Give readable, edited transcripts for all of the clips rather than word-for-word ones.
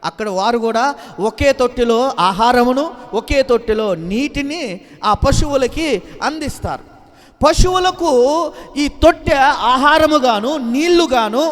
అక్కడ వారు కూడా ఒకే తొట్టెలో ఆహారమును, ఒకే తొట్టెలో నీటిని ఆ పశువులకి అందిస్తారు. పశువులకు ఈ తొట్టె ఆహారముగాను నీళ్లుగాను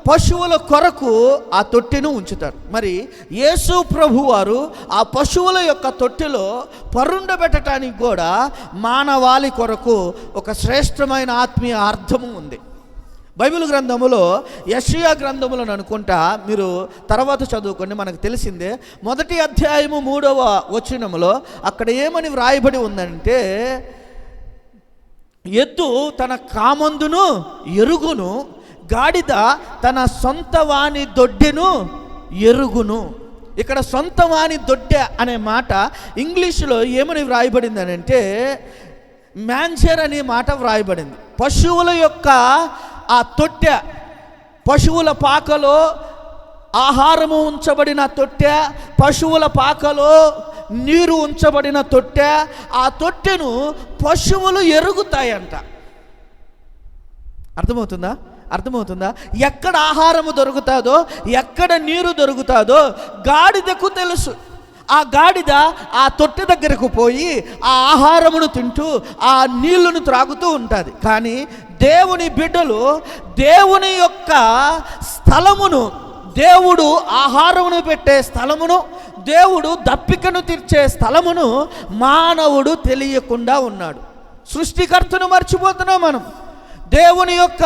పశువుల కొరకు ఆ తొట్టెను ఉంచుతారు. మరి యేసు ప్రభు వారు ఆ పశువుల యొక్క తొట్టెలో పరుండబెట్టడానికి కూడా మానవాళి కొరకు ఒక శ్రేష్టమైన ఆత్మీయ అర్థము ఉంది. బైబిల్ గ్రంథములో యెషయా గ్రంథములను అనుకుంటా, మీరు తర్వాత చదువుకోండి, మనకు తెలిసిందే. 1వ అధ్యాయము 3వ వచనములో అక్కడ ఏమని వ్రాయబడి ఉందంటే, ఎద్దు తన కామందును ఎరుగును, గాడిద తన సొంత వాని దొడ్డెను ఎరుగును. ఇక్కడ సొంత వాని దొడ్డె అనే మాట ఇంగ్లీషులో ఏమని వ్రాయబడింది అని అంటే, మ్యాన్జర్ అనే మాట వ్రాయబడింది. పశువుల యొక్క ఆ తొట్టె, పశువుల పాకలో ఆహారము ఉంచబడిన తొట్టె, పశువుల పాకలో నీరు ఉంచబడిన తొట్టె, ఆ తొట్టెను పశువులు ఎరుగుతాయంట. అర్థమవుతుందా? ఎక్కడ ఆహారము దొరుకుతాదో, ఎక్కడ నీరు దొరుకుతాదో గాడిదకు తెలుసు. ఆ గాడిద ఆ తొట్టె దగ్గరకు పోయి ఆ ఆహారమును తింటూ ఆ నీళ్లను త్రాగుతూ ఉంటుంది. కానీ దేవుని బిడ్డలు దేవుని యొక్క స్థలమును, దేవుడు ఆహారమును పెట్టే స్థలమును, దేవుడు దప్పికను తీర్చే స్థలమును మానవుడు తెలియకుండా ఉన్నాడు. సృష్టికర్తను మర్చిపోతున్నాం మనం. దేవుని యొక్క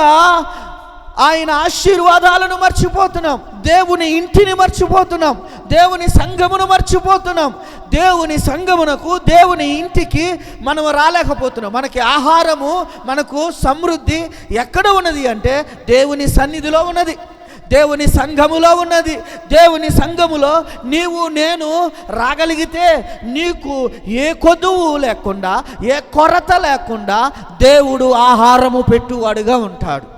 ఆయన ఆశీర్వాదాలను మర్చిపోతున్నాం. దేవుని ఇంటిని మర్చిపోతున్నాం. దేవుని సంఘమును మర్చిపోతున్నాం. దేవుని సంఘమునకు, దేవుని ఇంటికి మనం రాలేకపోతున్నాం. మనకి ఆహారము, మనకు సమృద్ధి ఎక్కడ ఉన్నది అంటే దేవుని సన్నిధిలో ఉన్నది, దేవుని సంఘములో ఉన్నది. దేవుని సంఘములో నీవు నేను రాగలిగితే నీకు ఏ కొదువు లేకుండా, ఏ కొరత లేకుండా దేవుడు ఆహారము పెట్టువాడుగా ఉంటాడు.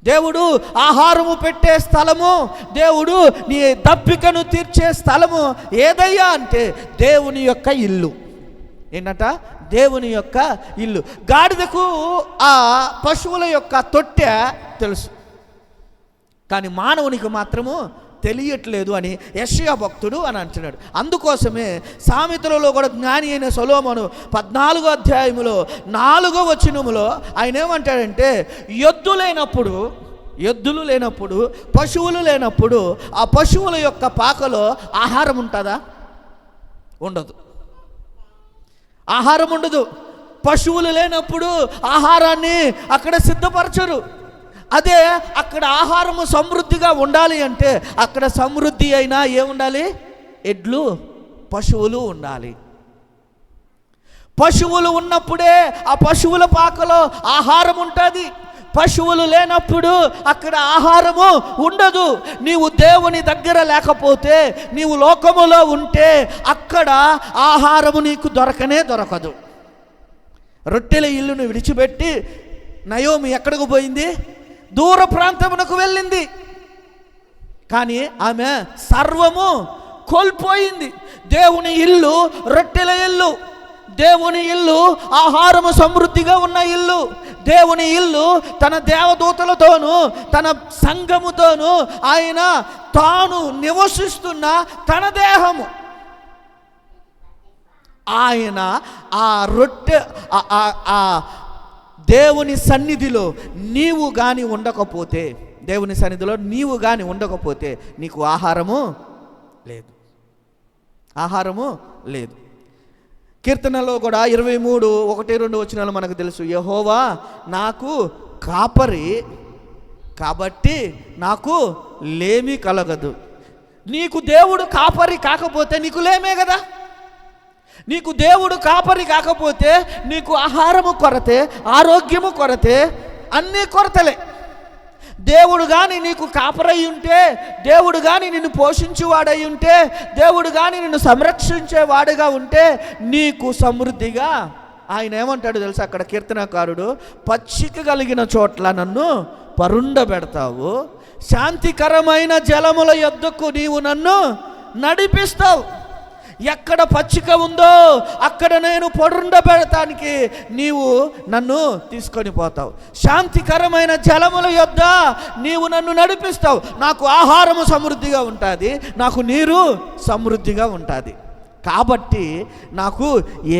దేవుడు ఆహారము పెట్టే స్థలము, దేవుడు నీ దప్పికను తీర్చే స్థలము ఏదయ్యా అంటే దేవుని యొక్క ఇల్లు. ఏంటంట? దేవుని యొక్క ఇల్లు. గాడిదకు ఆ పశువుల యొక్క తొట్టె తెలుసు, కానీ మానవునికి మాత్రము తెలియట్లేదు అని యెషయా భక్తుడు అని అంటున్నాడు. అందుకోసమే సామెతలలో కూడా జ్ఞాని అయిన సొలొమోను 14వ అధ్యాయములో 4వ వచనములో ఆయన ఏమంటాడంటే, ఎద్దులు లేనప్పుడు పశువులు లేనప్పుడు ఆ పశువుల యొక్క పాకలో ఆహారం ఉంటుందా? ఉండదు. ఆహారం ఉండదు. పశువులు లేనప్పుడు ఆహారాన్ని అక్కడ సిద్ధపరచరు. అదే అక్కడ ఆహారము సమృద్ధిగా ఉండాలి అంటే అక్కడ సమృద్ధి అయినా ఏముండాలి? ఎడ్లు, పశువులు ఉండాలి. పశువులు ఉన్నప్పుడే ఆ పశువుల పాకలో ఆహారం ఉంటుంది. పశువులు లేనప్పుడు అక్కడ ఆహారము ఉండదు. నీవు దేవుని దగ్గర లేకపోతే, నీవు లోకములో ఉంటే అక్కడ ఆహారము నీకు దొరకదు. రొట్టెల ఇల్లును విడిచిపెట్టి నయోమి ఎక్కడికి పోయింది? దూర ప్రాంతమునకు వెళ్ళింది. కానీ ఆమె సర్వము కోల్పోయింది. దేవుని ఇల్లు రొట్టెల ఇల్లు, దేవుని ఇల్లు ఆహారము సమృద్ధిగా ఉన్న ఇల్లు, దేవుని ఇల్లు తన దేవదూతలతోనూ తన సంఘముతోనూ ఆయన తాను నివసిస్తున్న తన దేహము. ఆయన ఆ రొట్టె ఆ దేవుని సన్నిధిలో నీవు కానీ ఉండకపోతే, దేవుని సన్నిధిలో నీవు కానీ ఉండకపోతే నీకు ఆహారము లేదు. కీర్తనలో కూడా 23:1-2 వచనాలు మనకు తెలుసు. యెహోవా నాకు కాపరి కాబట్టి నాకు లేమి కలగదు. నీకు దేవుడు కాపరి కాకపోతే నీకు లేమే కదా. నీకు దేవుడు కాపరి కాకపోతే నీకు ఆహారము కొరతే, ఆరోగ్యము కొరతే, అన్నీ కొరతలే. దేవుడు కానీ నీకు కాపరై ఉంటే, దేవుడు కానీ నిన్ను పోషించేవాడై ఉంటే, దేవుడు కానీ నిన్ను సంరక్షించేవాడుగా ఉంటే నీకు సమృద్ధిగా ఆయన ఏమంటాడు తెలుసా? అక్కడ కీర్తనకారుడు, పచ్చిక కలిగిన చోట్ల నన్ను పరుండబెడతావు, శాంతికరమైన జలముల యొద్దకు నీవు నన్ను నడిపిస్తావు. ఎక్కడ పచ్చిక ఉందో అక్కడ నేను పొడుండబెడటానికి నీవు నన్ను తీసుకొని పోతావు. శాంతికరమైన జలముల యొద్ద నీవు నన్ను నడిపిస్తావు. నాకు ఆహారము సమృద్ధిగా ఉంటుంది, నాకు నీరు సమృద్ధిగా ఉంటుంది. కాబట్టి నాకు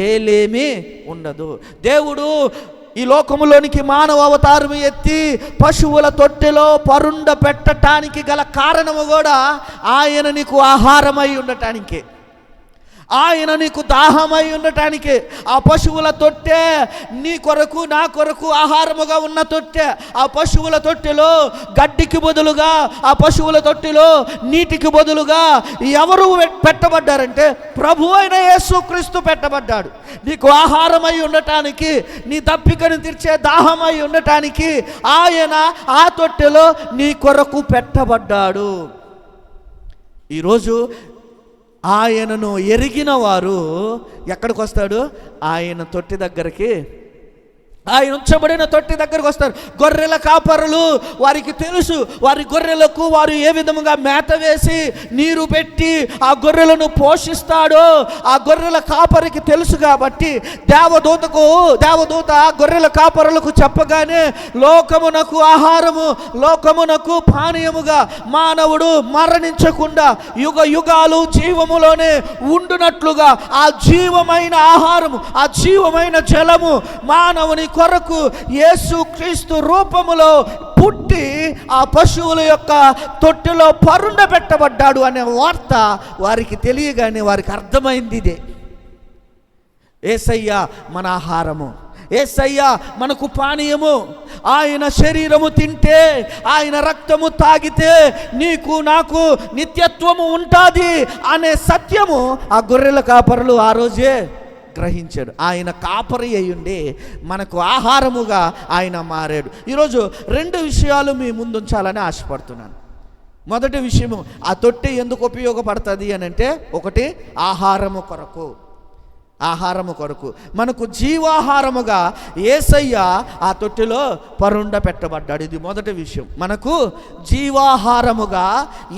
ఏలేమీ ఉండదు. దేవుడు ఈ లోకములోనికి మానవ అవతారం ఎత్తి పశువుల తొట్టెలో పరుండ పెట్టడానికి గల కారణము కూడా ఆయన నీకు ఆహారమై ఉండటానికి, ఆయన నీకు దాహమై ఉండటానికి. ఆ పశువుల తొట్టె నీ కొరకు నా కొరకు ఆహారముగా ఉన్న తొట్టె. ఆ పశువుల తొట్టెలో గడ్డికి బదులుగా, ఆ పశువుల తొట్టెలో నీటికి బదులుగా ఎవరు పెట్టబడ్డారంటే ప్రభు అయిన యేసుక్రీస్తు పెట్టబడ్డాడు. నీకు ఆహారమై ఉండటానికి, నీ దప్పికను తీర్చే దాహమై ఉండటానికి ఆయన ఆ తొట్టెలో నీ కొరకు పెట్టబడ్డాడు. ఈరోజు ఆయనను ఎరిగిన వారు ఎక్కడికి వస్తాడు? ఆయన తొట్టి దగ్గరికి, ఆయన ఉంచబడిన తొట్టి దగ్గరకు వస్తారు. గొర్రెల కాపరులు వారికి తెలుసు, వారి గొర్రెలకు వారు ఏ విధముగా మేత వేసి నీరు పెట్టి ఆ గొర్రెలను పోషిస్తాడో ఆ గొర్రెల కాపరికి తెలుసు. కాబట్టి దేవదూత గొర్రెల కాపరులకు చెప్పగానే లోకమునకు ఆహారము, లోకమునకు పానీయముగా మానవుడు మరణించకుండా యుగ యుగాలు జీవములోనే ఉండునట్లుగా ఆ జీవమైన ఆహారము, ఆ జీవమైన జలము మానవుని కొరకు యేసుక్రీస్తు రూపములో పుట్టి ఆ పశువుల యొక్క తొట్టెలో పరుండ పెట్టబడ్డాడు అనే వార్త వారికి తెలియగానే వారికి అర్థమైంది. ఇదే యేసయ్య మన ఆహారము, యేసయ్య మనకు పానీయము. ఆయన శరీరము తింటే, ఆయన రక్తము తాగితే నీకు నాకు నిత్యత్వము ఉంటుంది అనే సత్యము ఆ గొర్రెల కాపరులు ఆ రోజే గ్రహించాడు. ఆయన కాపరి అయ్యుండి మనకు ఆహారముగా ఆయన మారాడు. ఈరోజు 2 విషయాలు మీ ముందుంచాలని ఆశపడుతున్నాను. మొదటి విషయము, ఆ తొట్టె ఎందుకు ఉపయోగపడుతుంది అని అంటే, ఒకటి ఆహారము కొరకు, ఆహారము కొరకు మనకు జీవాహారముగా యేసయ్య ఆ తొట్టెలో పరుండ పెట్టబడ్డాడు. ఇది మొదటి విషయం. మనకు జీవాహారముగా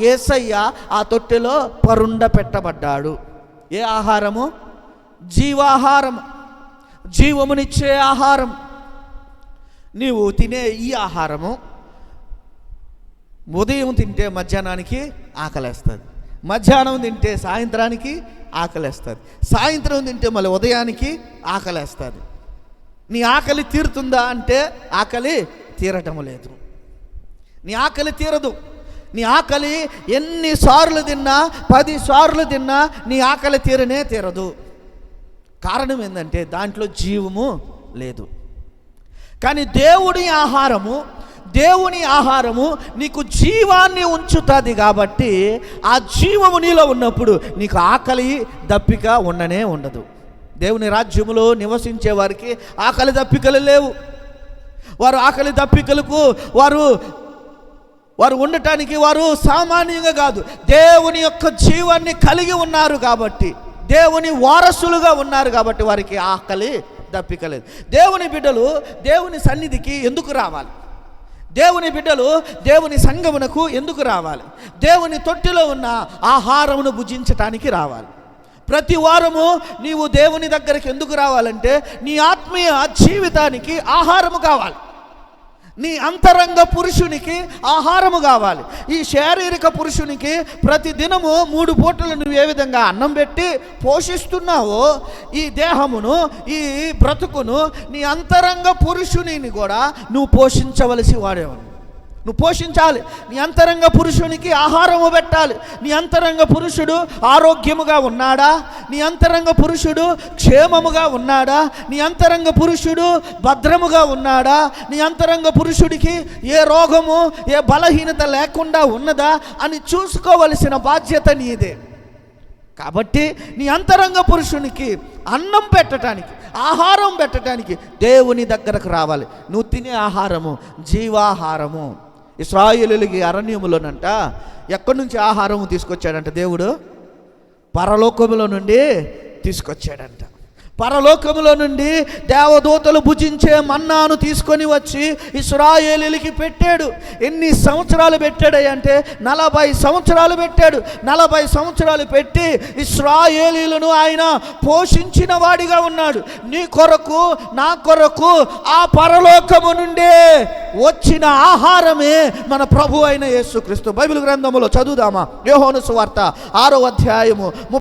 యేసయ్య ఆ తొట్టెలో పరుండ పెట్టబడ్డాడు. ఏ ఆహారము? జీవాహారం, జీవమునిచ్చే ఆహారం. నీవు తినే ఈ ఆహారము ఉదయం తింటే మధ్యాహ్నానికి ఆకలేస్తుంది, మధ్యాహ్నం తింటే సాయంత్రానికి ఆకలేస్తుంది, సాయంత్రం తింటే మళ్ళీ ఉదయానికి ఆకలేస్తుంది. నీ ఆకలి తీరుతుందా అంటే ఆకలి తీరటం లేదు. నీ ఆకలి తీరదు. నీ ఆకలి ఎన్నిసార్లు తిన్నా, 10 సార్లు తిన్నా నీ ఆకలి తీరదు. కారణం ఏంటంటే దాంట్లో జీవము లేదు. కానీ దేవుని ఆహారము నీకు జీవాన్ని ఉంచుతుంది. కాబట్టి ఆ జీవము నీలో ఉన్నప్పుడు నీకు ఆకలి దప్పిక ఉండదు. దేవుని రాజ్యములో నివసించే వారికి ఆకలి దప్పికలు లేవు. వారు ఆకలి దప్పికలకు వారు ఉండటానికి వారు సామాన్యంగా కాదు, దేవుని యొక్క జీవాన్ని కలిగి ఉన్నారు కాబట్టి, దేవుని వారసులుగా ఉన్నారు కాబట్టి వారికి ఆకలి దప్పికలేదు. దేవుని బిడ్డలు దేవుని సన్నిధికి ఎందుకు రావాలి? దేవుని బిడ్డలు దేవుని సంఘమునకు ఎందుకు రావాలి? దేవుని తొట్టిలో ఉన్న ఆహారమును భుజించటానికి రావాలి. ప్రతి వారము నీవు దేవుని దగ్గరికి ఎందుకు రావాలంటే నీ ఆత్మీయ జీవితానికి ఆహారము కావాలి. నీ అంతరంగ పురుషునికి ఆహారము కావాలి. ఈ శారీరక పురుషునికి ప్రతి దినము 3 పూటలు నువ్వు ఏ విధంగా అన్నం పెట్టి పోషిస్తున్నావో ఈ దేహమును, ఈ బ్రతుకును, నీ అంతరంగ పురుషునిని కూడా నువ్వు పోషించవలసి వాడేవాడు. నువ్వు పోషించాలి. నీ అంతరంగ పురుషునికి ఆహారము పెట్టాలి. నీ అంతరంగ పురుషుడు ఆరోగ్యముగా ఉన్నాడా? నీ అంతరంగ పురుషుడు క్షేమముగా ఉన్నాడా? నీ అంతరంగ పురుషుడు భద్రముగా ఉన్నాడా? నీ అంతరంగ పురుషుడికి ఏ రోగము, ఏ బలహీనత లేకుండా ఉన్నదా అని చూసుకోవలసిన బాధ్యత నీదే. కాబట్టి నీ అంతరంగ పురుషునికి అన్నం పెట్టడానికి, ఆహారం పెట్టడానికి దేవుని దగ్గరకు రావాలి. నువ్వు తినే ఆహారము జీవాహారము. ఇశ్రాయేలులకి అరణ్యములోనంట ఎక్కడి నుంచి ఆహారము తీసుకొచ్చాడంట? దేవుడు పరలోకములో నుండి తీసుకొచ్చాడంట. పరలోకములో నుండి దేవదూతలు భుజించే మన్నాను తీసుకొని వచ్చి ఇశ్రాయేలీయులకి పెట్టాడు. ఎన్ని సంవత్సరాలు పెట్టాడంటే 40 సంవత్సరాలు పెట్టాడు. 40 సంవత్సరాలు పెట్టి ఇశ్రాయేలీయులను ఆయన పోషించిన వాడిగా ఉన్నాడు. నీ కొరకు నా కొరకు ఆ పరలోకము నుండే వచ్చిన ఆహారమే మన ప్రభు అయిన యేసుక్రీస్తు. బైబిల్ గ్రంథములో చదువుదామా? యోహాను సువార్త 6వ అధ్యాయము